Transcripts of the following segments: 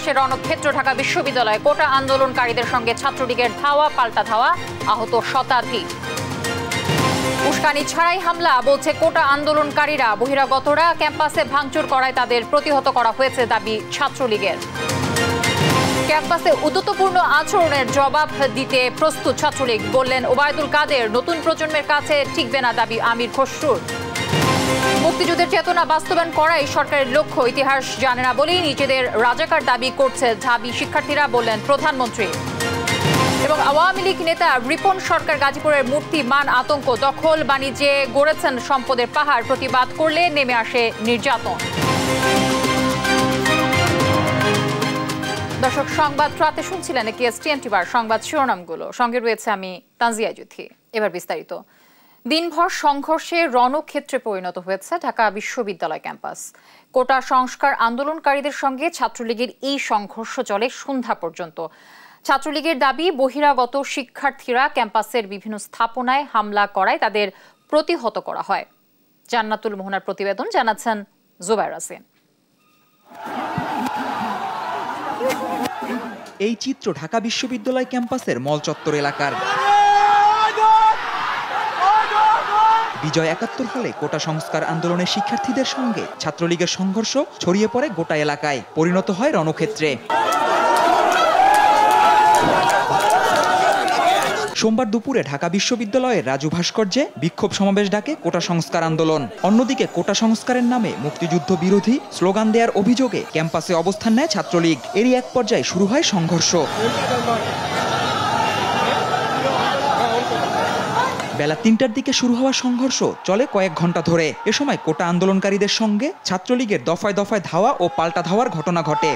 সংঘর্ষে রণক্ষেত্র ঢাকা বিশ্ববিদ্যালয়ে কোটা আন্দোলনকারীদের সঙ্গে ছাত্রলীগের ধাওয়া পাল্টা ধাওয়া, আহত শতাধিক। উস্কানি ছাড়াই হামলা, বলছে কোটা আন্দোলনকারীরা। বহিরাগতরা ক্যাম্পাসে ভাঙচুর করায় তাদের প্রতিহত করা হয়েছে, দাবি ছাত্রলীগের। ক্যাম্পাসে উদ্যতপূর্ণ আচরণের জবাব দিতে প্রস্তুত ছাত্রলীগ, বললেন ওবায়দুল কাদের। নতুন প্রজন্মের কাছে টিকবে না, দাবি আমির খসরুর। মুক্তিযুদ্ধের চেতনা বাস্তবায়ন করাই সরকারের লক্ষ্য, ইতিহাস জানে না বলেই নিজেদের রাজাকার দাবি করছে ঢাবি শিক্ষার্থীরা, বললেন প্রধানমন্ত্রী। এবং আওয়ামী লীগ নেতা রিপন সরকার গাজীপুরের মূর্তি মান আতঙ্ক, দখল বাণিজ্যে গড়েছেন সম্পদের পাহাড়, প্রতিবাদ করলে নেমে আসে নির্যাতন। দর্শক, সংবাদ রাতে শুনছিলেন টিএনটিআর সংবাদ শিরোনামগুলো, সঙ্গে রয়েছে আমি তানজিয়া জুথি। এবার বিস্তারিত। দিনভর সংঘর্ষে রণক্ষেত্রে পরিণত হয়েছে ঢাকা বিশ্ববিদ্যালয় ক্যাম্পাস। কোটা সংস্কার আন্দোলনকারীদের সঙ্গে ছাত্রলীগের এই সংঘর্ষ চলে সন্ধ্যা পর্যন্ত। ছাত্রলীগের দাবি, বহিরাগত শিক্ষার্থীরা ক্যাম্পাসের বিভিন্ন স্থাপনায় হামলা করায় তাদের প্রতিহত করা হয়। জান্নাতুল মোহনার প্রতিবেদন, জানাচ্ছেন জুবায়ের হোসেন। এই চিত্র ঢাকা বিশ্ববিদ্যালয় ক্যাম্পাসের মল চত্বর এলাকার। বিজয় ৭১ হলে কোটা সংস্কার আন্দোলনের শিক্ষার্থীদের সঙ্গে ছাত্রলীগের সংঘর্ষ ছড়িয়ে পড়ে গোটা এলাকায়, পরিণত হয় রণক্ষেত্রে। সোমবার দুপুরে ঢাকা বিশ্ববিদ্যালয়ের রাজু ভাস্কর্যে বিক্ষোভ সমাবেশ ডাকে কোটা সংস্কার আন্দোলন। অন্যদিকে কোটা সংস্কারের নামে মুক্তিযুদ্ধ বিরোধী স্লোগান দেওয়ার অভিযোগে ক্যাম্পাসে অবস্থান নেয় ছাত্রলীগ। এরই এক পর্যায়ে শুরু হয় সংঘর্ষ। বেলা ৩টার দিকে শুরু হওয়া সংঘর্ষ চলে কয়েক ঘন্টা ধরে। এ সময় কোটা আন্দোলনকারীদের সঙ্গে ছাত্রলীগের দফায় দফায় ধাওয়া ও পাল্টা ধাওয়ার ঘটনা ঘটে।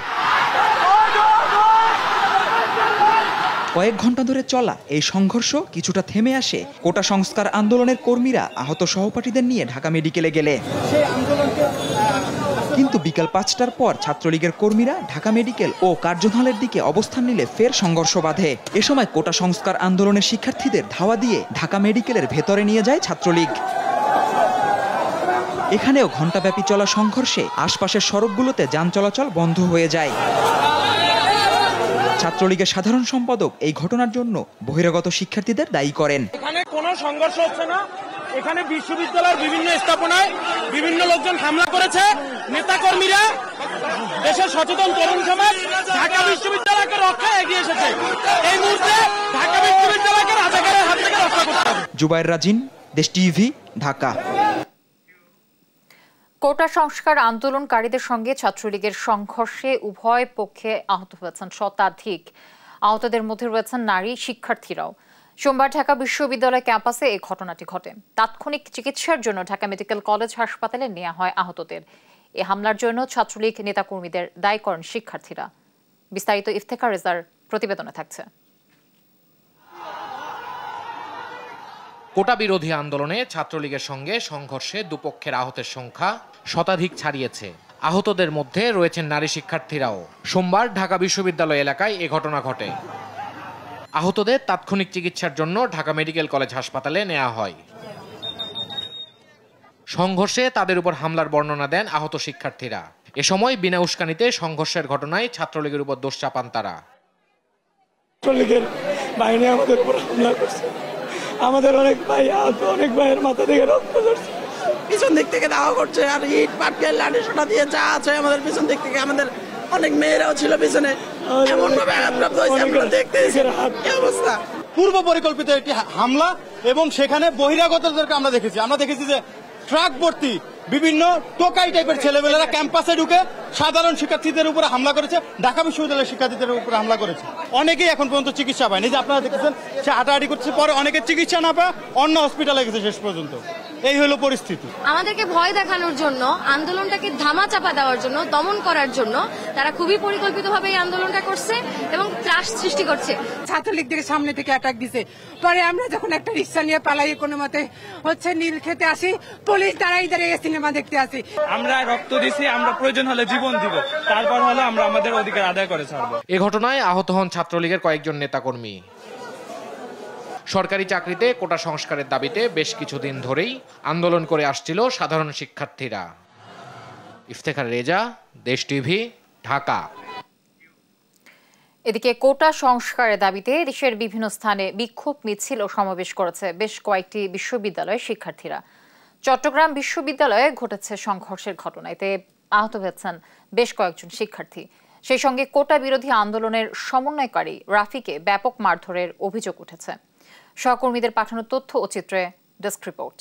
কয়েক ঘন্টা ধরে চলা এই সংঘর্ষ কিছুটা থেমে আসে কোটা সংস্কার আন্দোলনের কর্মীরা আহত সহপাঠীদের নিয়ে ঢাকা মেডিকেলে গেলে। কিন্তু বিকাল ৫টার পর ছাত্রলীগের কর্মীরা ঢাকা মেডিকেল ও কার্জন হলের দিকে অবস্থান নিলে ফের সংঘর্ষ বাধে। এ সময় কোটা সংস্কার আন্দোলনের শিক্ষার্থীদের ধাওয়া দিয়ে ঢাকা মেডিকেলের ভেতরে নিয়ে যায় ছাত্রলীগ। এখানেও ঘণ্টাব্যাপী চলা সংঘর্ষে আশপাশের সড়কগুলোতে যান চলাচল বন্ধ হয়ে যায়। ছাত্রলীগের সাধারণ সম্পাদক এই ঘটনার জন্য বহিরাগত শিক্ষার্থীদের দায়ী করেন। এখানে কোনো সংঘর্ষ হচ্ছে না, এখানে বিশ্ববিদ্যালয়ের বিভিন্ন স্থাপনায় বিভিন্ন লোকজন হামলা করেছে। নেতাকর্মীরা, দেশের সচেতন তরুণ সমাজ ঢাকা বিশ্ববিদ্যালয়কে রক্ষায় এগিয়ে এসেছে। এই মুহূর্তে ঢাকা বিশ্ববিদ্যালয়কে রাজাকারের হাত থেকে রক্ষা করতে হবে। জুবায়ের রাজিন, দেশ টিভি, ঢাকা। কোটা সংস্কার আন্দোলনকারীদের সঙ্গে ছাত্রলীগের সংঘর্ষে উভয় পক্ষে আহত হয়েছেন শতাধিক। আহতদের মধ্যে রয়েছেন নারী শিক্ষার্থীরাও। সোমবার ঢাকা বিশ্ববিদ্যালয় ক্যাম্পাসে এই ঘটনাটি ঘটে। তাৎক্ষণিক চিকিৎসার জন্য ঢাকা মেডিকেল কলেজ হাসপাতালে নেওয়া হয় আহতদের। এ হামলার জন্য ছাত্রলীগ নেতাকর্মীদের দায়ী করেন শিক্ষার্থীরা। বিস্তারিত ইফতেখার রেজার প্রতিবেদনে থাকছে। কোটা বিরোধী আন্দোলনে ছাত্রলীগের সঙ্গে সংঘর্ষে দুপক্ষের আহতের সংখ্যা শতাধিক ছাড়িয়েছে। আহতদের মধ্যে রয়েছেন নারী শিক্ষার্থীরাও। সোমবার ঢাকা বিশ্ববিদ্যালয় এলাকায় এ ঘটনা ঘটে। আহতদের তাৎক্ষণিক চিকিৎসার জন্য ঢাকা মেডিকেল কলেজ হাসপাতালে নেওয়া হয়। সংঘর্ষে তাদের উপর হামলার বর্ণনা দেন আহত শিক্ষার্থীরা। এ সময় বিনা উস্কানিতে সংঘর্ষের ঘটনায় ছাত্রলীগের উপর দোষ চাপান তারা। ছাত্রলীগের বাহিনী আমাদের উপর হামলা করছে, আমাদের অনেক ভাই আহত, অনেক ভাইয়ের মাথা থেকে রক্ত ঝরছে, পিছন দিক থেকে দাওয়া করছে আর ইট পাটকেল লাঠি সোটা দিয়ে যা আছে আমাদের পিছন দিক থেকে। আমাদের অনেক মেয়েরাও ছিল পিছনে, এমন ভাবে আঘাতপ্রাপ্ত হয়েছে আমরা দেখতে এই অবস্থা। পূর্ব পরিকল্পিত একটি হামলা এবং সেখানে বহিরাগতদেরকে আমরা দেখেছি যে ট্রাক ভর্তি বিভিন্ন টোকাই টাইপের ছেলেমেয়েরা ক্যাম্পাসে ঢুকে সাধারণ শিক্ষার্থীদের উপরে হামলা করেছে, ঢাকা বিশ্ববিদ্যালয়ের শিক্ষার্থীদের উপরে হামলা করেছে। অনেকেই এখন পর্যন্ত চিকিৎসা পায়নি, যে আপনারা দেখেছেন সে হাঁটাহাঁটি করছে, পরে অনেকের চিকিৎসা না পায় অন্য হসপিটালে গেছে শেষ পর্যন্ত। এই হলো পরিস্থিতি। আমাদেরকে ভয় দেখানোর জন্য, আন্দোলনটাকে ধামাচাপা দেওয়ার জন্য, দমন করার জন্য তারা খুবই পরিকল্পিতভাবে এই আন্দোলনটা করছে এবং ত্রাস সৃষ্টি করছে। ছাত্রলীগদের সামনে থেকে অ্যাটাক দিছে, পরে আমরা যখন একটা রিক্সা নিয়ে পালাই কোনো মতে নীল খেতে আসি, পুলিশ দাঁড়িয়ে সিনেমা দেখতে আসি। আমরা রক্ত দিছি, আমরা প্রয়োজন হলে জীবন দিব, তারপর হলো আমরা আমাদের অধিকার আদায় করে ছাড়বো। এ ঘটনায় আহত হন ছাত্রলীগের কয়েকজন নেতাকর্মী। সরকারি চাকরিতে কোটা সংস্কারের দাবিতে বেশ কিছুদিন ধরেই আন্দোলন করে আসছিল সাধারণ শিক্ষার্থীরা। ইফতেখার রেজা, দেশ টিভি, ঢাকা। এদিকে কোটা সংস্কারের দাবিতে দেশের বিভিন্ন স্থানে বিক্ষোভ মিছিল ও সমাবেশ করেছে বেশ কয়েকটি বিশ্ববিদ্যালয়ের শিক্ষার্থীরা। চট্টগ্রাম বিশ্ববিদ্যালয়ে ঘটেছে সংঘর্ষের ঘটনা, এতে আহত হয়েছেন বেশ কয়েকজন শিক্ষার্থী। সেই সঙ্গে কোটা বিরোধী আন্দোলনের সমন্বয়কারী রাফিকে ব্যাপক মারধরের অভিযোগ উঠেছে। সহকর্মীদের পাঠানো তথ্য ও চিত্রে ডেস্ক রিপোর্ট।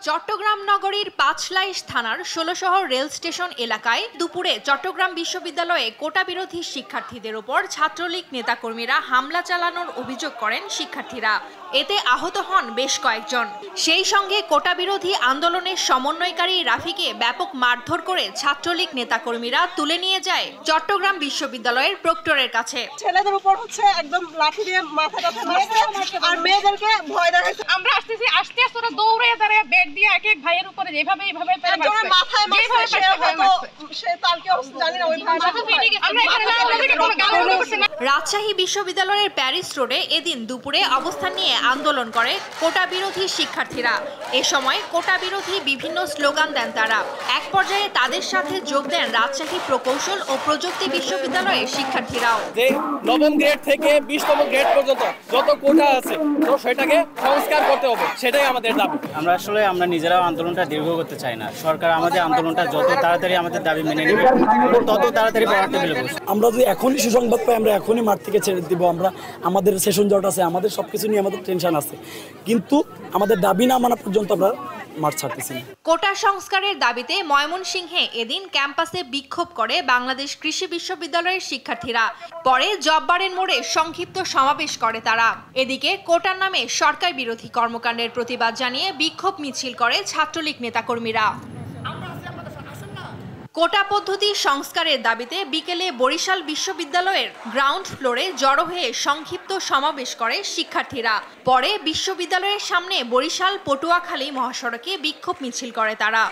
চট্টগ্রাম নগরীর পাঁচলাইশ থানার ১৬ শহর রেল স্টেশন এলাকায় দুপুরে চট্টগ্রাম বিশ্ববিদ্যালয়ে কোটা বিরোধী শিক্ষার্থীদের উপর ছাত্রলীগ নেতাকর্মীরা হামলা চালানোর অভিযোগ করেন শিক্ষার্থীরা। এতে আহত হন বেশ কয়েকজন। সেই সঙ্গে কোটা বিরোধী আন্দোলনের সমন্বয়কারী রাফিকে ব্যাপক মারধর করে ছাত্রলীগ নেতাকর্মীরা তুলে নিয়ে যায় চট্টগ্রাম বিশ্ববিদ্যালয়ের প্রক্টরের কাছে। ছেলেদের উপর হচ্ছে একদম লাঠি দিয়ে মাথাটা মারছে আর মেয়েদেরকে ভয় দেখাচ্ছে। আমরা আস্তে আস্তে ওরা দৌড়ে দাঁড়িয়ে ব্যাগ দিয়ে এক এক ভাইয়ের উপরে যেভাবে এইভাবে মাথায় মারছে সে তার কেউ জানি না ওই রাজশাহী বিশ্ববিদ্যালয়ের প্যারিস রোডে এদিন দুপুরে অবস্থান নিয়ে আন্দোলন করে কোটা বিরোধী শিক্ষার্থীরা। এ সময় কোটা বিরোধী বিভিন্ন স্লোগান দেন তারা। এক পর্যায়ে তাদের সাথে যোগ দেন রাজশাহী প্রকৌশল ও প্রযুক্তি বিশ্ববিদ্যালয়ের শিক্ষার্থীরাও। যে নবম গ্রেড থেকে 20তম গ্রেড পর্যন্ত যত কোটা আছে তো সেটাকে সংস্কার করতে হবে, সেটাই আমাদের দাবি। আমরা নিজেরাও আন্দোলনটা দীর্ঘ করতে চাই না। সরকার আমাদের আন্দোলনটা যত তাড়াতাড়ি আমাদের দাবি মেনে নেবে তত তাড়াতাড়ি পড়াতে পেলে। আমরা যদি এখনই সুসংবাদ পাই আমরা এখনই মাঠ থেকে ছেড়ে দিব। আমরা আমাদের সেশন জট আছে, আমাদের সবকিছু নিয়ে আমাদের টেনশন আছে, কিন্তু আমাদের দাবি না মানা পর্যন্ত আমরা মাঠ ছাড়তেছি না। কোটা সংস্কারের দাবিতে ময়মনসিংহে এদিন ক্যাম্পাসে বিক্ষোভ করে বাংলাদেশ কৃষি বিশ্ববিদ্যালয়ের শিক্ষার্থীরা। পরে জব্বারের মোড়ে সংক্ষিপ্ত সমাবেশ করে তারা। এদিকে কোটার নামে সরকার বিরোধী কর্মকাণ্ডের প্রতিবাদ জানিয়ে বিক্ষোভ মিছিল করে ছাত্রলীগ নেতাকর্মীরা। কোটা পদ্ধতি সংস্কারের দাবিতে বিকেলে বরিশাল বিশ্ববিদ্যালয়ের গ্রাউন্ড ফ্লোরে জড়ো হয়ে সংক্ষিপ্ত সমাবেশ করে শিক্ষার্থীরা। পরে বিশ্ববিদ্যালয়ের সামনে বরিশাল পটুয়াখালী মহাসড়কে বিক্ষোভ মিছিল করে তারা।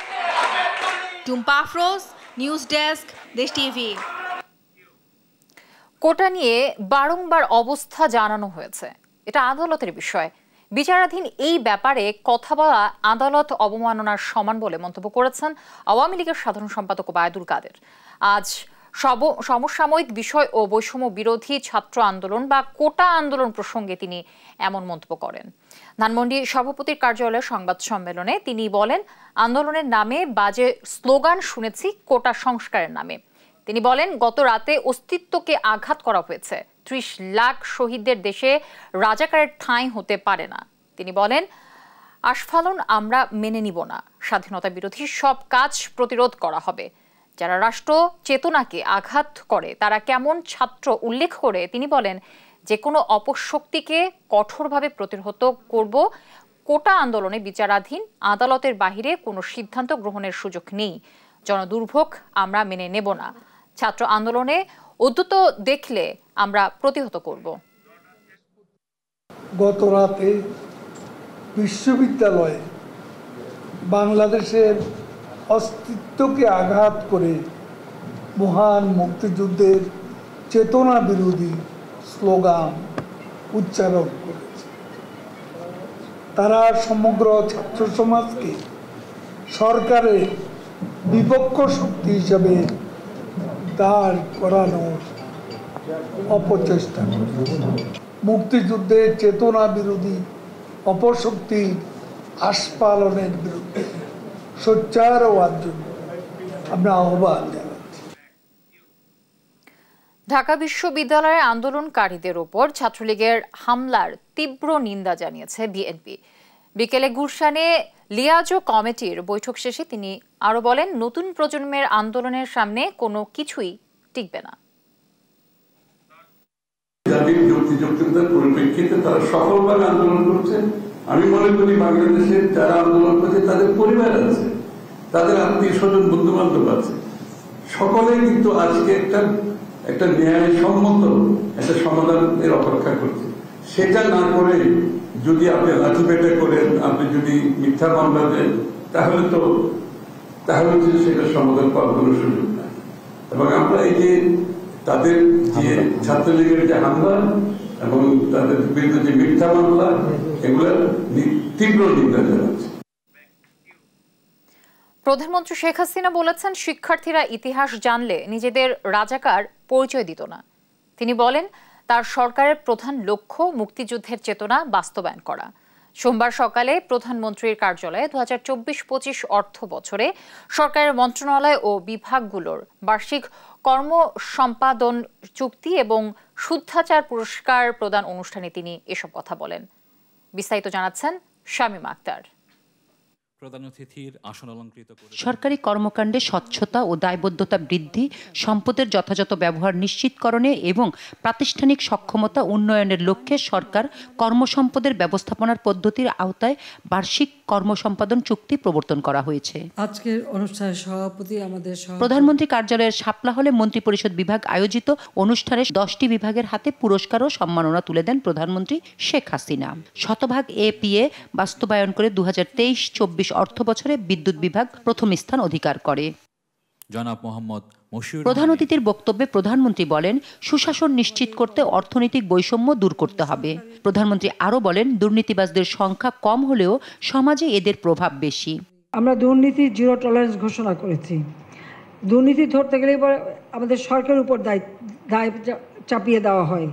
টুম্পা আফরোজ, নিউজ ডেস্ক, দেশ টিভি। কোটা নিয়ে বারংবার অবস্থা জানানো হয়েছে, এটা আদালতের বিষয়। বিচারাধীন এই ব্যাপারে কথা বলা আদালত অবমাননার সমান বলে মন্তব্য করেছেন আওয়ামী লীগের সাধারণ সম্পাদক ওবায়দুল কাদের। আজ সমসাময়িক বিষয় ও বৈষম্য বিরোধী ছাত্র আন্দোলন বা কোটা আন্দোলন প্রসঙ্গে তিনি এমন মন্তব্য করেন। ধানমন্ডি সভাপতির কার্যালয়ে সংবাদ সম্মেলনে তিনি বলেন, আন্দোলনের নামে বাজে স্লোগান শুনেছি কোটা সংস্কারের নামে। তিনি বলেন, গত রাতে অস্তিত্বকে আঘাত করা হয়েছে। ৩০ লাখ শহীদদের দেশে রাজাকারের ঠাঁই হতে পারে না। তিনি বলেন, আস্ফালন আমরা মেনে নিব না। স্বাধীনতা বিরোধী সব কাজ প্রতিরোধ করা হবে। যারা রাষ্ট্র চেতনাকে আঘাত করে তারা কেমন ছাত্র উল্লেখ করে তিনি বলেন, যে কোনো অপশক্তিকে কঠোরভাবে প্রতিহত করব। কোটা আন্দোলনে বিচারাধীন আদালতের বাহিরে কোনো সিদ্ধান্ত গ্রহণের সুযোগ নেই। জনদুর্ভোগ আমরা মেনে নেব না। ছাত্র আন্দোলনে উদ্যত দেখলে আমরা প্রতিহত করব। গত রাতে বিশ্ববিদ্যালয়ে বাংলাদেশের অস্তিত্বকে আঘাত করে মহান মুক্তিযুদ্ধের চেতনা বিরোধী স্লোগান উচ্চারণ করেছে। তারা সমগ্র ছাত্র সমাজকে সরকারের বিপক্ষ শক্তি হিসাবে দাঁড় করানোর অপচেষ্টা করেছে। মুক্তিযুদ্ধের চেতনা বিরোধী অপশক্তির আস্ফালনের বিরুদ্ধে সোচ্চার হওয়ার জন্য আমরা আহ্বান জানাচ্ছি। ঢাকা বিশ্ববিদ্যালয়ের আন্দোলনকারীদের ওপর ছাত্রলীগের হামলার তীব্র নিন্দা জানিয়েছে বিএনপি। বিকেলে গুলশানে লিয়াজো কমিটির বৈঠক শেষে তিনি আরো বলেন, নতুন প্রজন্মের আন্দোলনের সামনে কোনো কিছুই টিকবে না। জাতির যুক্তিযুক্ততার পরিপ্রেক্ষিতে তারা সফলভাবে আন্দোলন করছে। আমি মনে করি বাংলাদেশের যারা আন্দোলন করছে তাদের পরিবার আছে, তাদের আত্মীয় স্বজন বন্ধু বান্ধব আছে, সকলে কিন্তু আজকে একটা ন্যায়সম্মত একটা সমাধানের অপেক্ষা করছে। সেটা না করে যদি আপনি লাঠিপেটা করেন, আপনি যদি মিথ্যা মামলা দেন, তাহলে তো সেটা সমাধান পাওয়ার কোনো সুযোগ নাই। এবং আমরা এই যে তাদের যে ছাত্রলীগের যে হামলা এবং তাদের বিরুদ্ধে যে মিথ্যা মামলা, এগুলো তীব্র নিন্দা জানাচ্ছি। প্রধানমন্ত্রী শেখ হাসিনা বলেছেন, শিক্ষার্থীরা ইতিহাস জানলে নিজেদের রাজাকার পরিচয় দিত না। তিনি বলেন, তার সরকারের প্রধান লক্ষ্য মুক্তিযুদ্ধের চেতনা বাস্তবায়ন করা। সোমবার সকালে প্রধানমন্ত্রীর কার্যালয়ে 2024-25 অর্থ বছরে সরকারের মন্ত্রণালয় ও বিভাগগুলোর বার্ষিক কর্ম সম্পাদন চুক্তি এবং শুদ্ধাচার পুরস্কার প্রদান অনুষ্ঠানে তিনি এসব কথা বলেন। বিস্তারিত জানাচ্ছেন শামীমা আক্তার। সরকারি কর্মকাণ্ডে স্বচ্ছতা ও দায়বদ্ধতা বৃদ্ধি, সম্পদের যথাযথ ব্যবহার নিশ্চিতকরণে এবং প্রাতিষ্ঠানিক সক্ষমতা উন্নয়নের লক্ষ্যে সরকার কর্মসম্পদের ব্যবস্থাপনার পদ্ধতির আওতায় বার্ষিক কর্মসম্পাদন চুক্তি প্রবর্তন করা হয়েছে। আজকের অনুষ্ঠানের সভাপতি আমাদের প্রধানমন্ত্রী কার্যালয়ের শাপলা হলে মন্ত্রিপরিষদ বিভাগ আয়োজিত অনুষ্ঠানে 10টি বিভাগের হাতে পুরস্কার ও সম্মাননা তুলে দেন প্রধানমন্ত্রী শেখ হাসিনা। শতভাগ এপিএ বাস্তবায়ন করে 2023-24 অর্থ বছরে বিদ্যুৎ বিভাগ প্রথম স্থান অধিকার করে। জনাব মোহাম্মদ প্রধান অতিথির বক্তব্যে প্রধানমন্ত্রী বলেন, সুশাসন নিশ্চিত করতে অর্থনৈতিক বৈষম্য দূর করতে হবে। প্রধানমন্ত্রী আরও বলেন, দুর্নীতিবাজদের সংখ্যা কম হলেও সমাজে এদের প্রভাব বেশি। আমরা দুর্নীতি জিরো টলারেন্স ঘোষণা করেছি। দুর্নীতি ধরতে গেলে আমাদের সরকারের উপর দায় চাপিয়ে দেওয়া হয়।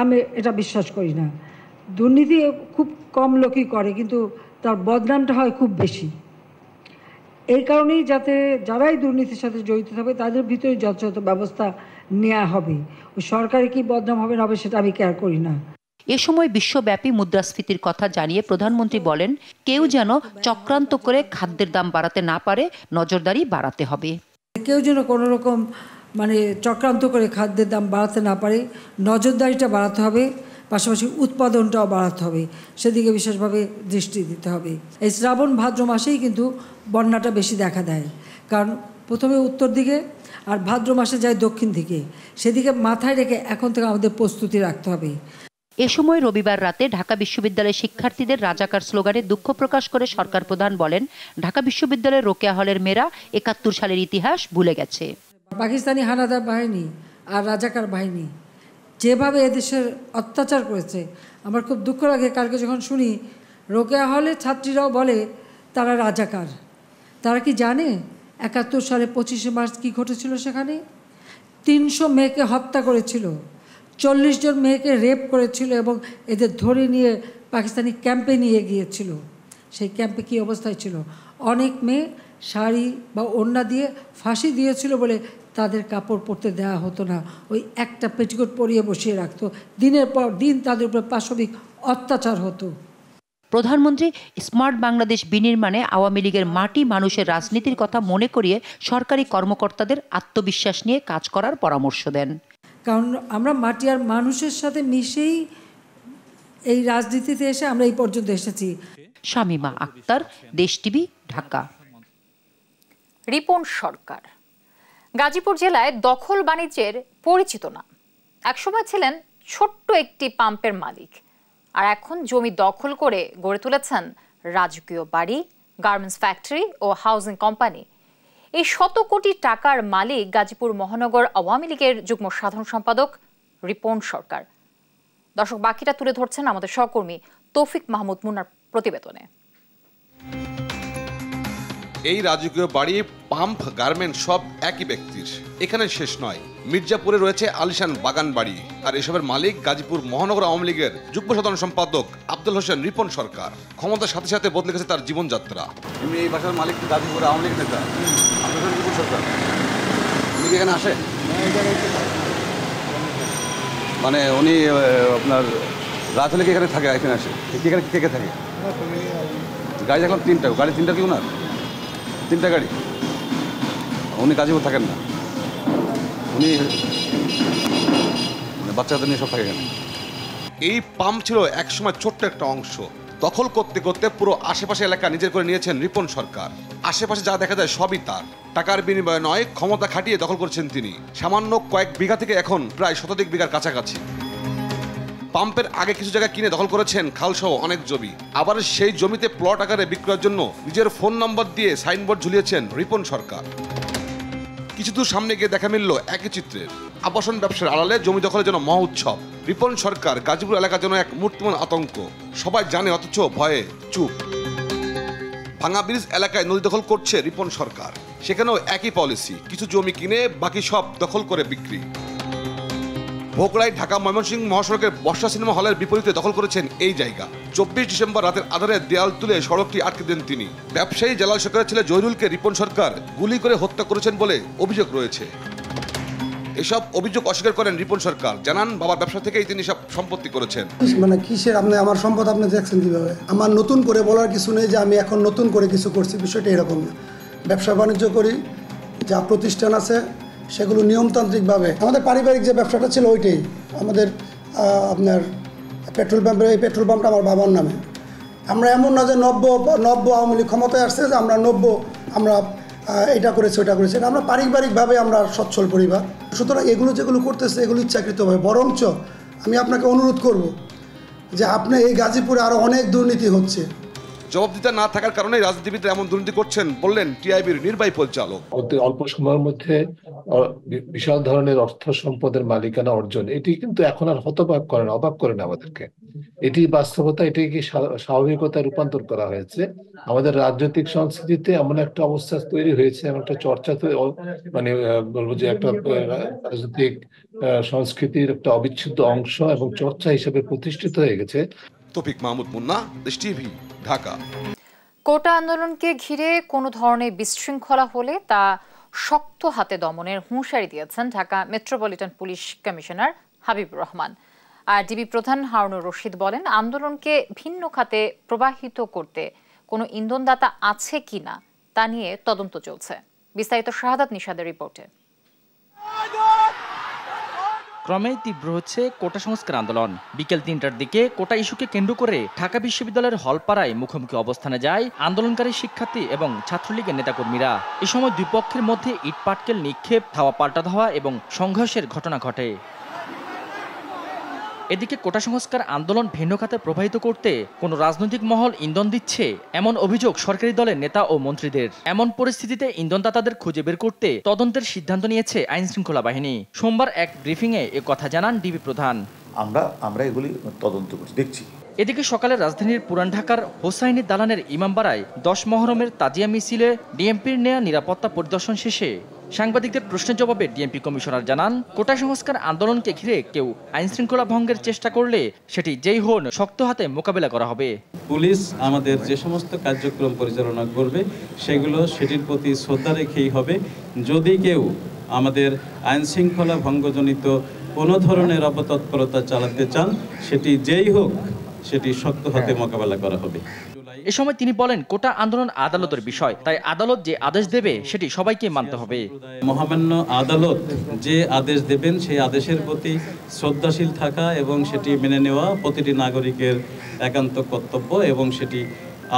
আমি এটা বিশ্বাস করি না। দুর্নীতি খুব কম লোকই করে, কিন্তু তার বদনামটা হয় খুব বেশি। এই কারণেই যাতে যারাই দুর্নীতির সাথে জড়িত হবে তাদের ভিতরে যথাযথ ব্যবস্থা নেওয়া হবে। ওই সরকারি কি বদনাম হবে না হবে সেটা আমি কেয়ার করি না। এ সময় বিশ্বব্যাপী মুদ্রাস্ফীতির কথা জানিয়ে প্রধানমন্ত্রী বলেন, কেউ যেন চক্রান্ত করে খাদ্যের দাম বাড়াতে না পারে, নজরদারি বাড়াতে হবে। কেউ যেন কোনো রকম চক্রান্ত করে খাদ্যের দাম বাড়াতে না পারে, নজরদারিটা বাড়াতে হবে, পাশাপাশি উৎপাদনটাও বাড়াতে হবে, সেদিকে বিশেষভাবে দৃষ্টি দিতে হবে। এই শ্রাবণ ভাদ্র মাসেই কিন্তু বন্যাটা বেশি দেখা দেয়, কারণ প্রথমে উত্তর দিকে আর ভাদ্র মাসে যায় দক্ষিণ দিকে। সেদিকে মাথায় রেখে এখন থেকে আমাদের প্রস্তুতি রাখতে হবে। এ সময় রবিবার রাতে ঢাকা বিশ্ববিদ্যালয়ের শিক্ষার্থীদের রাজাকার স্লোগানে দুঃখ প্রকাশ করে সরকার প্রধান বলেন, ঢাকা বিশ্ববিদ্যালয়ের রোকেয়া হলের মেয়েরা 71 সালের ইতিহাস ভুলে গেছে। পাকিস্তানি হানাদার বাহিনী আর রাজাকার বাহিনী যেভাবে এদেশের অত্যাচার করেছে, আমার খুব দুঃখ লাগে। কালকে যখন শুনি রোকেয়া হলে ছাত্রীরাও বলে তারা রাজাকার। তারা কি জানে 71 সালে 25শে মার্চ কী ঘটেছিল? সেখানে 300 মেয়েকে হত্যা করেছিল, 40 জন মেয়েকে রেপ করেছিল এবং এদের ধরে নিয়ে পাকিস্তানি ক্যাম্পে নিয়ে গিয়েছিল। সেই ক্যাম্পে কী অবস্থায় ছিল? অনেক মেয়ে শাড়ি বা ওড়না দিয়ে ফাঁসি দিয়েছিল বলে তাদের কাপড় পরতে দেওয়া হতো না, ওই একটা পেটিকোট পরিয়ে বসিয়ে রাখতো। দিনের পর দিন তাদের উপর পাশবিক অত্যাচার হতো। প্রধানমন্ত্রী স্মার্ট বাংলাদেশ বিনির্মাণে আওয়ামী লীগের মাটি মানুষের রাজনীতির কথা মনে করিয়ে সরকারি কর্মকর্তাদের আত্মবিশ্বাস নিয়ে কাজ করার পরামর্শ দেন। কারণ আমরা মাটি আর মানুষের সাথে মিশেই এই রাজনীতিতে এসে আমরা এই পর্যন্ত এসেছি। শামীমা আক্তার, দেশ টিভি, ঢাকা। রিপন সরকার গাজীপুর জেলায় দখল বাণিজ্যের পরিচিত না। একসময় ছিলেন ছোট্ট একটি পাম্পের মালিক, আর এখন জমি দখল করে গড়ে তুলেছেন রাজকীয় বাড়ি, গার্মেন্টস ফ্যাক্টরি ও হাউজিং কোম্পানি। এই শত কোটি টাকার মালিক গাজীপুর মহানগর আওয়ামী লীগের যুগ্ম সাধারণ সম্পাদক রিপন সরকার। দর্শক, বাকিটা তুলে ধরছেন আমাদের সহকর্মী তৌফিক মাহমুদ মুন্নার প্রতিবেদনে। এই রাজকীয় বাড়ি, পাম্প, গার্মেন্ট সব একই ব্যক্তির। এখানে শেষ নয়, মির্জাপুরে রয়েছে আলিশান বাগান বাড়ি, আর এসবের মালিক গাজীপুর মহানগর আওয়ামী লীগের যুগ্ম সাধারণ সম্পাদক আব্দুল হোসেন রিপন সরকার। ক্ষমতার সাথে সাথে বদলে গেছে তার জীবনযাত্রা। এমনি এই বাসার মালিক গাজীপুর আওয়ামী লীগ নেতা আব্দুল হোসেন রিপন সরকার। উনি এখানে আসে, মানে উনি আপনার রাত হলে কি এখানে থাকে? এখানে আসে, এখানে কে কে থাকে? গাড়ি দেখলাম 3টা, গাড়ি 3টা কি ওনার? 3টা গাড়ি। উনি গাজীপুর থাকেন না, উনি বাচ্চাদের নিয়ে সব থাকে এখানে। এই পাম্প ছিল একসময় ছোট্ট একটা অংশ। দখল করতে করতে পুরো আশেপাশে এলাকা নিজের করে নিয়েছেন রিপন সরকার। আশেপাশে যা দেখা যায় সবই তার। টাকার বিনিময়ে নয়, ক্ষমতা খাটিয়ে দখল করেছেন তিনি। সামান্য কয়েক বিঘা থেকে এখন প্রায় শতাধিক বিঘার কাছাকাছি। পাম্পের আগে কিছু জায়গা কিনে দখল করেছেন খালসহ অনেক জমি। আবার সেই জমিতে প্লট আকারে বিক্রয়ের জন্য নিজের ফোন নম্বর দিয়ে সাইনবোর্ড ঝুলিয়েছেন রিপন সরকার। কিছু দূর সামনে গিয়ে দেখা মিলল একই চিত্রের। আবাসন ব্যবসার আড়ালে জমি দখলের জন্য মহা উৎসব। রিপন সরকার গাজীপুর এলাকার জন্য এক মূর্তিমান আতঙ্ক। সবাই জানে অথচ ভয়ে চুপ। ভাঙা ব্রিজ এলাকায় নদী দখল করছে রিপন সরকার। সেখানেও একই পলিসি, কিছু জমি কিনে বাকি সব দখল করে বিক্রি। ভোগড়ায় ঢাকা ময়মনসিংহ মহাসড়কের বর্ষা সিনেমা হলের বিপরীতে দখল করেছেন এই জায়গা। 24 ডিসেম্বর রাতের আধারে দেয়াল তুলে সড়কটি আটকে দেন তিনি। ব্যবসায়ী জালাল সরকারের ছেলে জহিরুলকে রিপন সরকার গুলি করে হত্যা করেছেন বলে অভিযোগ রয়েছে। এসব অভিযোগ অস্বীকার করেন রিপন সরকার, জানান বাবার ব্যবসা থেকেই তিনি সব সম্পত্তি করেছেন। মানে কিসের আপনি আমার সম্পদ আপনি দেখছেন কিভাবে? আমার নতুন করে বলার কিছু নেই যে আমি এখন নতুন করে কিছু করছি, বিষয়টা এরকম না। ব্যবসা বাণিজ্য করি, যা প্রতিষ্ঠান আছে সেগুলো নিয়মতান্ত্রিকভাবে, আমাদের পারিবারিক যে ব্যবসাটা ছিল ওইটাই আমাদের আপনার পেট্রোল পাম্পের, এই পেট্রোল পাম্পটা আমার বাবার নামে। আমরা এমন না যে নব্য আওয়ামী লীগ ক্ষমতায় আসছে যে আমরা আমরা এটা করেছি ওটা করেছি, আমরা পারিবারিকভাবে আমরা সচ্ছল পরিবার। সুতরাং এগুলো যেগুলো করতেছে এগুলো ইচ্ছাকৃতভাবে। বরঞ্চ আমি আপনাকে অনুরোধ করব যে আপনি এই গাজীপুরে আরও অনেক দুর্নীতি হচ্ছে, জবাবদিহিতা না থাকার কারণে রাজনীতিবিদরা এমন দুর্নীতি করছেন বললেন টিআইবির নির্বাহী পরিচালক। অল্প সময়ের মধ্যে বিশাল ধরনের অর্থ সম্পদের মালিকানা অর্জন, এটি কিন্তু এখন আর হতবাক করে না, অবাক করে না আমাদেরকে। এটি বাস্তবতা, এটিকে স্বাভাবিকতায় রূপান্তর করা হয়েছে। আমাদের রাজনৈতিক সংস্কৃতিতে এমন একটা অবস্থা তৈরি হয়েছে, এমন একটা চর্চা, মানে বলবো যে একটা রাজনৈতিক সংস্কৃতির একটা অবিচ্ছেদ্য অংশ এবং চর্চা হিসেবে প্রতিষ্ঠিত হয়ে গেছে। তৌফিক মাহমুদ মুন্না, দেশ টিভি, ঢাকা। কোটা আন্দোলনকে ঘিরে কোনো ধরনের বিশৃঙ্খলা হলে তা শক্ত হাতে দমনের হুঁশিয়ারি দিয়েছেন Dhaka metropolitan police commissioner Habibur Rahman. আর ডিবি প্রধান হারুনুর রশিদ বলেন, আন্দোলনকে ভিন্ন খাতে প্রবাহিত করতে কোনো ইন্ধনদাতা আছে কিনা তা নিয়ে তদন্ত চলছে। বিস্তারিত শাহাদাত নিশাদের রিপোর্টে। ক্রমেই তীব্র হচ্ছে কোটা সংস্কার আন্দোলন। বিকেল ৩টার দিকে কোটা ইস্যুকে কেন্দ্র করে ঢাকা বিশ্ববিদ্যালয়ের হলপাড়ায় মুখোমুখি অবস্থানে যায় আন্দোলনকারী শিক্ষার্থী এবং ছাত্রলীগের নেতাকর্মীরা। এ সময় দুই পক্ষের মধ্যে ইট পাটকেল নিক্ষেপ, ধাওয়া পাল্টা ধাওয়া এবং সংঘর্ষের ঘটনা ঘটে। এদিকে কোটা সংস্কার আন্দোলন ভিন্ন খাতে প্রবাহিত করতে কোন রাজনৈতিক মহল ইন্ধন দিচ্ছে এমন অভিযোগ সরকারি দলের নেতা ও মন্ত্রীদের। এমন পরিস্থিতিতে ইন্ধনদাতাদের খুঁজে বের করতে তদন্তের সিদ্ধান্ত নিয়েছে আইন শৃঙ্খলা বাহিনী। সোমবার এক ব্রিফিংয়ে এ কথা জানান ডিবি প্রধান। আমরা এগুলি তদন্ত দেখছি। এদিকে সকালে রাজধানীর পুরান ঢাকার হোসাইনী দালানের ইমামবাড়ায় 10 মহরমের তাজিয়া মিছিলে ডিএমপির নেয়া নিরাপত্তা পরিদর্শন শেষে সাংবাদিকদের প্রশ্নের জবাবে ডিএমপি কমিশনার জানান, কোটা সংস্কার আন্দোলনকে ঘিরে কেউ আইন শৃঙ্খলা ভঙ্গের চেষ্টা করলে সেটি যেই হোক শক্ত হাতে মোকাবেলা করা হবে। পুলিশ আমাদের যে সমস্ত কার্যক্রম পরিচালনা করবে সেগুলো সেটির প্রতি শ্রদ্ধা রেখেই হবে। যদি কেউ আমাদের আইন শৃঙ্খলা ভঙ্গজনিত কোনো ধরনের অপতৎপরতা চালাতে চান, সেটি যেই হোক সেটি শক্ত হাতে মোকাবেলা করা হবে। এ সময় তিনি বলেন, কোটা আন্দোলন আদালতের বিষয়, তাই আদালত যে আদেশ দেবে সেটি সবাইকে মানতে হবে। মহামান্য আদালত যে আদেশ দেবেন সেই আদেশের প্রতি শ্রদ্ধাশীল থাকা এবং সেটি মেনে নেওয়া প্রতিটি নাগরিকের একান্ত কর্তব্য এবং সেটি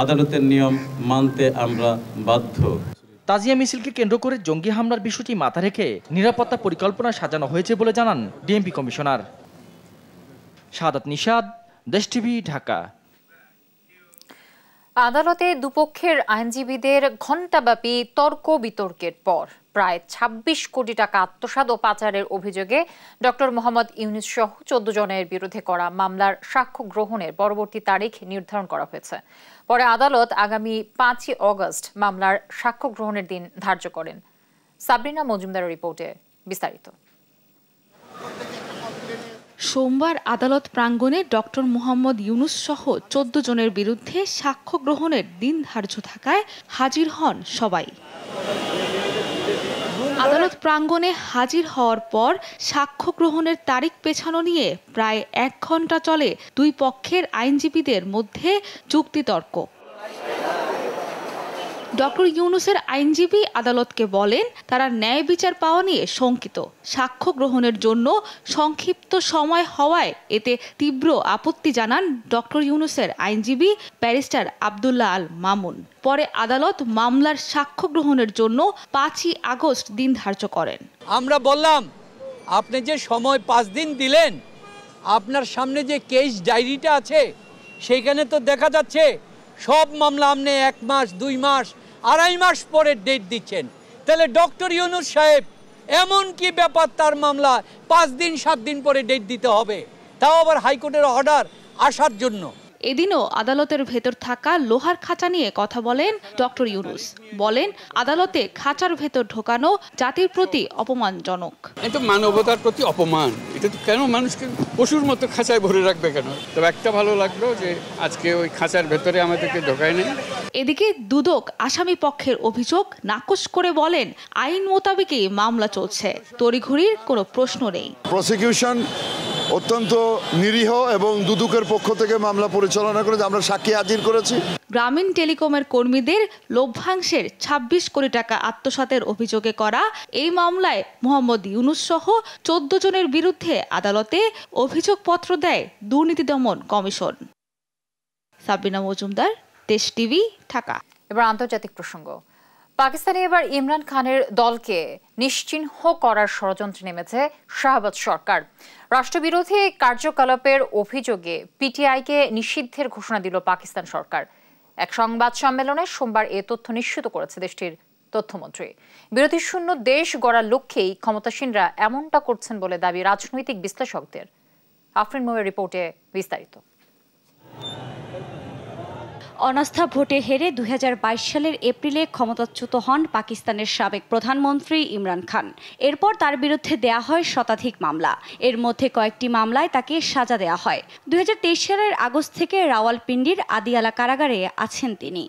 আদালতের নিয়ম মানতে আমরা বাধ্য। তাজিয়া মিছিলকে কেন্দ্র করে জঙ্গি হামলার বিষয়টি মাথা রেখে নিরাপত্তা পরিকল্পনা সাজানো হয়েছে বলে জানান ডিএমপি কমিশনার। শাহাদাত নিশাদ, দেশ টিভি, ঢাকা। আদালতে দুপক্ষের আইনজীবীদের ঘণ্টাব্যাপী তর্ক বিতর্কের পর প্রায় ২৬ কোটি টাকা আত্মসাৎ ও পাচারের অভিযোগে ডক্টর মোহাম্মদ ইউনূস সহ ১৪ জনের বিরুদ্ধে করা মামলার সাক্ষ্য গ্রহণের পরবর্তী তারিখ নির্ধারণ করা হয়েছে। পরে আদালত আগামী ৫ই অগস্ট মামলার সাক্ষ্য গ্রহণের দিন ধার্য করেন। সাবরিনা মজুমদারের রিপোর্টে বিস্তারিত। সোমবার আদালত প্রাঙ্গণে ডক্টর মোহাম্মদ ইউনূস সহ ১৪ জনের বিরুদ্ধে সাক্ষ্য গ্রহণের দিন ধার্য থাকায় হাজির হন সবাই। আদালত প্রাঙ্গণে হাজির হওয়ার পর সাক্ষ্য গ্রহণের তারিখ পেছানো নিয়ে প্রায় ১ ঘণ্টা চলে দুই পক্ষের আইনজীবীদের মধ্যে যুক্তিতর্ক। ডক্টর ইউনূসের আইনজীবী আদালতকে বলেন, তারা ন্যায় বিচার পাওয়া নিয়ে শঙ্কিত। সাক্ষ্য গ্রহণের জন্য সংক্ষিপ্ত সময় হওয়ায় এতে তীব্র আপত্তি জানান ডক্টর ইউনূসের আইনজীবী ব্যারিস্টার আব্দুল্লাহ আল মামুন। পরে আদালত মামলার সাক্ষ্য গ্রহণের জন্য ৫ই আগস্ট দিন ধার্য করেন। আমরা বললাম, আপনি যে সময় 5 দিন দিলেন, আপনার সামনে যে কেস ডায়েরিটা আছে সেখানে তো দেখা যাচ্ছে সব মামলা আপনি 1 মাস, 2 মাস, 2.5 মাস পরে ডেট দিচ্ছেন। তাহলে ডক্টর ইউনূস সাহেব এমন কি ব্যাপার, তার মামলা 5 দিন 7 দিন পরে ডেট দিতে হবে, তাও আবার হাইকোর্টের অর্ডার আসার জন্য? এদিনও আদালতের ভেতর থাকা লোহার খাঁচা নিয়ে কথা বলেন ডক্টর ইউনূস। বলেন আদালতে খাঁচার ভেতর ঢোকানো জাতির প্রতি অপমানজনক। এটা মানবতার প্রতি অপমান। এটা তো কেন মানুষকে পশুর মতো খাঁচায় ভরে রাখবে কেন? তবে একটা ভালো লাগলো যে আজকে ওই খাঁচার ভেতরে আমাদেরকে ঢোকায় নেই। এদিকে দুদক আসামি পক্ষের অভিযোগ নাকচ করে বলেন আইন মোতাবেকই মামলা চলছে, তড়িঘড়ির কোনো প্রশ্ন নেই। প্রসিকিউশন অত্যন্ত নিরীহ এবং দুদকের পক্ষ থেকে মামলা পরিচালনা করে আমরা সাক্ষী হাজির করেছি। গ্রামীণ টেলিকমের কর্মীদের লভ্যাংশের ২৬ কোটি টাকা আত্মসাতের অভিযোগে করা এই মামলায় মোহাম্মদ ইউনূস সহ ১৪ জনের বিরুদ্ধে আদালতে অভিযোগপত্র দেয় দুর্নীতি দমন কমিশন। সাবিনা মজুমদার, দেশ টিভি, ঢাকা। এবার আন্তর্জাতিক প্রসঙ্গ। পাকিস্তানে এবার ইমরান খানের দলকে নিশ্চিহ্ন করার ষড়যন্ত্রে নেমেছে শাহবাজ সরকার। রাষ্ট্রবিরোধী কার্যকলাপের অভিযোগে পিটিআইকে নিষিদ্ধের ঘোষণা দিল পাকিস্তান সরকার। এক সংবাদ সম্মেলনে সোমবার এ তথ্য নিশ্চিত করেছে দেশটির তথ্যমন্ত্রী। বিরোধী শূন্য দেশ গড়ার লক্ষ্যেই ক্ষমতাসীনরা এমনটা করছেন বলে দাবি রাজনৈতিক বিশ্লেষকদের। আফরিন মোয়ের রিপোর্টে বিস্তারিত। অনাস্থা ভোটে হেরে ২০২২ সালের এপ্রিলে ক্ষমতাচ্যুত হন পাকিস্তানের সাবেক প্রধানমন্ত্রী ইমরান খান। এরপর তার বিরুদ্ধে দেয়া হয় শতাধিক মামলা। এর মধ্যে কয়েকটি মামলায় তাকে সাজা দেয়া হয়। ২০২৩ সালের আগস্ট থেকে রাওয়ালপিন্ডির আদিয়ালা কারাগারে আছেন তিনি।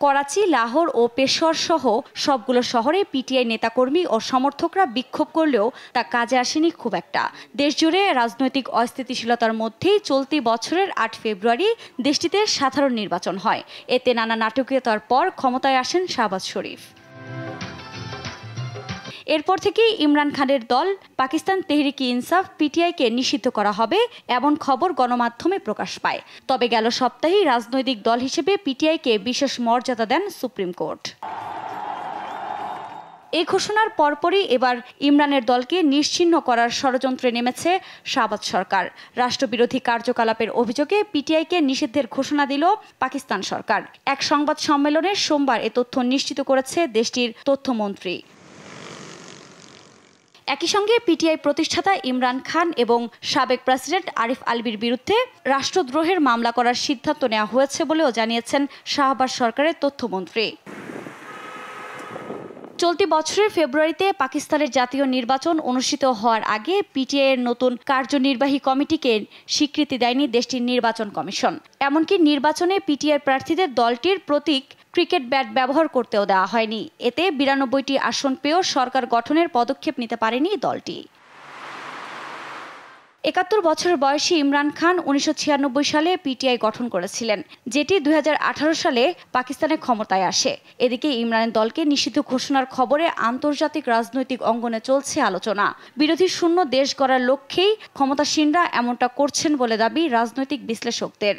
করাচি, লাহোর ও পেশোয়ার সহ সবগুলো শহরে পিটিআই নেতাকর্মী ও সমর্থকরা বিক্ষোভ করলেও তা কাজে আসেনি খুব একটা। দেশজুড়ে রাজনৈতিক অস্থিতিশীলতার মধ্যেই চলতি বছরের ৮ ফেব্রুয়ারি দেশটিতে সাধারণ নির্বাচন হয়। এতে নানা নাটকীয়তার পর ক্ষমতায় আসেন শাহবাজ শরীফ। এরপর থেকেই ইমরান খানের দল পাকিস্তান তেহরিক ইনসাফ পিটিআইকে নিষিদ্ধ করা হবে এমন খবর গণমাধ্যমে প্রকাশ পায়। তবে গেল সপ্তাহেই রাজনৈতিক দল হিসেবে পিটিআইকে বিশেষ মর্যাদা দেন সুপ্রিম কোর্ট। এই ঘোষণার পরপরই এবার ইমরানের দলকে নিশ্চিহ্ন করার ষড়যন্ত্রে নেমেছে শাহবাজ সরকার। রাষ্ট্রবিরোধী কার্যকলাপের অভিযোগে পিটিআইকে নিষিদ্ধের ঘোষণা দিল পাকিস্তান সরকার। এক সংবাদ সম্মেলনে সোমবার এ তথ্য নিশ্চিত করেছে দেশটির তথ্যমন্ত্রী। একই সঙ্গে পিটিআই প্রতিষ্ঠাতা ইমরান খান এবং সাবেক প্রেসিডেন্ট আরিফ আলভির বিরুদ্ধে রাষ্ট্রদ্রোহের মামলা করার সিদ্ধান্ত নেওয়া হয়েছে বলেও জানিয়েছেন শাহবাজ সরকারের তথ্যমন্ত্রী। চলতি বছরের ফেব্রুয়ারিতে পাকিস্তানের জাতীয় নির্বাচন অনুষ্ঠিত হওয়ার আগে পিটিআই এর নতুন কার্যনির্বাহী কমিটিকে স্বীকৃতি দেয়নি দেশটির নির্বাচন কমিশন। এমনকি নির্বাচনে পিটিআই প্রার্থীদের দলটির প্রতীক ক্রিকেট ব্যাট ব্যবহার করতেও দেওয়া হয়নি। এতে ৯২টি আসন পেয়েও সরকার গঠনের পদক্ষেপ নিতে পারেনি দলটি। ৭১ বছর বয়সী ইমরান খান ১৯৯৬ সালে পিটিআই গঠন করেছিলেন, যেটি ২০১৮ সালে পাকিস্তানে ক্ষমতায় আসে। এদিকে ইমরানের দলকে নিষিদ্ধ ঘোষণার খবরে আন্তর্জাতিক রাজনৈতিক অঙ্গনে চলছে আলোচনা। বিরোধী শূন্য দেশ গড়ার লক্ষ্যেই ক্ষমতাসীনরা এমনটা করছেন বলে দাবি রাজনৈতিক বিশ্লেষকদের।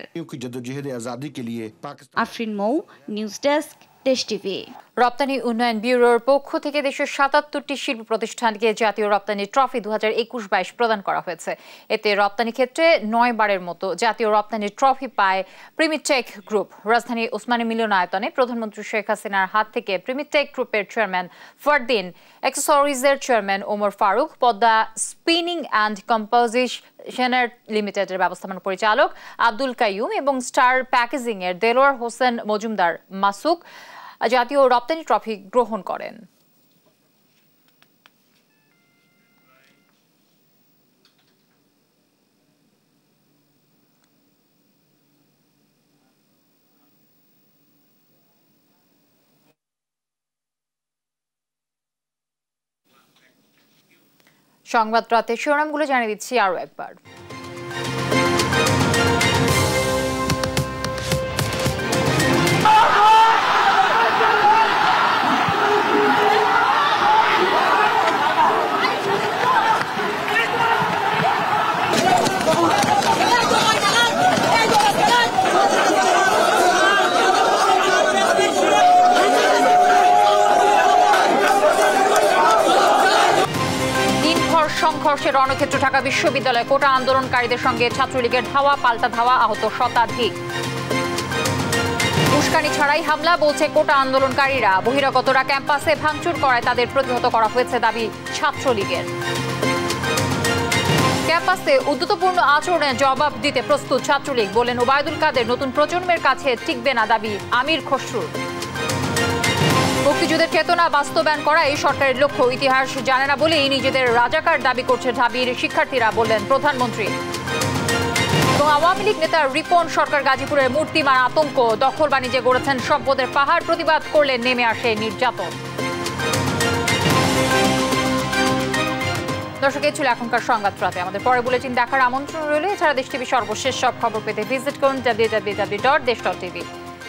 আফরিন মৌ, নিউজ ডেস্ক, দেশ টিভি। রপ্তানি উন্নয়ন ব্যুরোর পক্ষ থেকে দেশের ৭৭টি শিল্প প্রতিষ্ঠানকে জাতীয় রপ্তানি ট্রফি ২০২১-২২ প্রদান করা হয়েছে। এতে রপ্তানি ক্ষেত্রে ৯ বারের মতো জাতীয় রপ্তানি ট্রফি পায় প্রিমিটেক গ্রুপ। রাজধানী ওসমানী মিলনায়তনে প্রধানমন্ত্রী শেখ হাসিনার হাত থেকে প্রিমিটেক গ্রুপের চেয়ারম্যান ফারদিন, অ্যাক্সেসরিজের chairman Omar Faruk, Padma spinning and কম্পোজিশনের লিমিটেডের ব্যবস্থাপনা পরিচালক আব্দুল কাইয়ুম এবং স্টার প্যাকেজিং এর দেলোয়ার হোসেন মজুমদার মাসুক জাতীয় রপ্তানি ট্রফি গ্রহণ করেন। সংবাদ রাতে শিরোনামগুলো জানিয়ে দিচ্ছি আরো একবার। সংঘর্ষের রণক্ষেত্র ঢাকা বিশ্ববিদ্যালয়ে কোটা আন্দোলনকারীদের সঙ্গে ছাত্রলীগের ধাওয়া, পাল্টা ধাওয়া, আহত শতাধিক। উস্কানি ছাড়াই হামলা বলছে কোটা আন্দোলনকারীরা। বহিরাগতরা ক্যাম্পাসে ভাঙচুর করায় তাদের প্রতিহত করা হয়েছে দাবি ছাত্রলীগের। ক্যাম্পাসে উদ্যতপূর্ণ আচরণে জবাব দিতে প্রস্তুত ছাত্রলীগ, বলেন ওবায়দুল কাদের। নতুন প্রজন্মের কাছে টিকবে না দাবি আমির খসরুর। মুক্তিযুদ্ধের চেতনা বাস্তবায়ন করা এই সরকারের লক্ষ্য, ইতিহাস জানে না বলেই নিজেদের রাজাকার দাবি করছে ঢাবির শিক্ষার্থীরা, বললেন প্রধানমন্ত্রী। এবং আওয়ামী লীগ নেতা রিপন সরকার গাজীপুরের মূর্তিমান আতঙ্ক, দখল বাণিজ্যে গড়েছেন সম্পদের পাহাড়, প্রতিবাদ করলে নেমে আসে নির্যাতন। দর্শক, এই ছিল এখনকার সংবাদ রাতে। আমাদের পরে বুলেটিন দেখার আমন্ত্রণ রইল। এছাড়া দেশ টিভি সর্বশেষ সব খবর পেতে ভিজিট করুন www.desh.tv।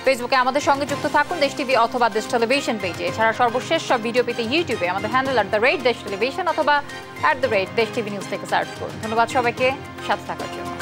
ফেসবুকে আমাদের সঙ্গে যুক্ত থাকুন দেশ টিভি অথবা দেশ টেলিভিশন পেজে। এছাড়া সর্বশেষ সব ভিডিও পেতে ইউটিউবে আমাদের হ্যান্ডেল @desh television অথবা @desh tv news থেকে সার্চ করুন। ধন্যবাদ সবাইকে সাথে থাকার জন্য।